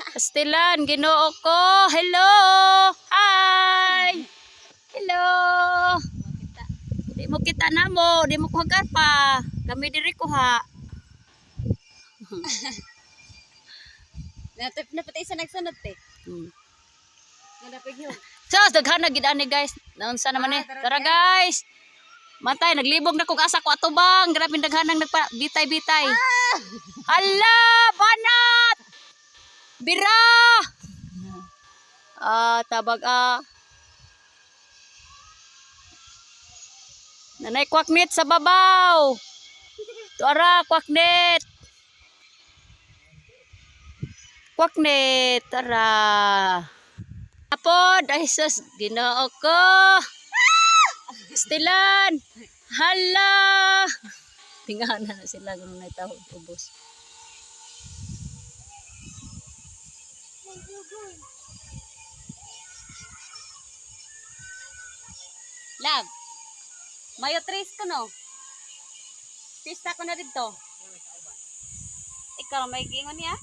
Pastilan, Ginoo ko. Hello. Hi. Hello. Di mo kita na mo, di mo ko hagar pa. Kami diri ko ha. Napatay sa nagsunod te. Hmm. Nadapig yun. So, daghan na gid ani guys. Naunsa naman eh. Tara guys. Matay, naglibog na kog asa ko atubang. Grabe daghan nang bitay-bitay. Hala, banat! Bira! Tabag Nanay kwaknit sa babaw. Tuara, kwaknit. Kwaknit, tara. Apod, ay sus, Ginoo ko. Stilan. Hala. Tingahan na sila kung naitawag ubos. Lag. Mayo tres ko no. Pista ko na dito. Ikaw may gingon niya?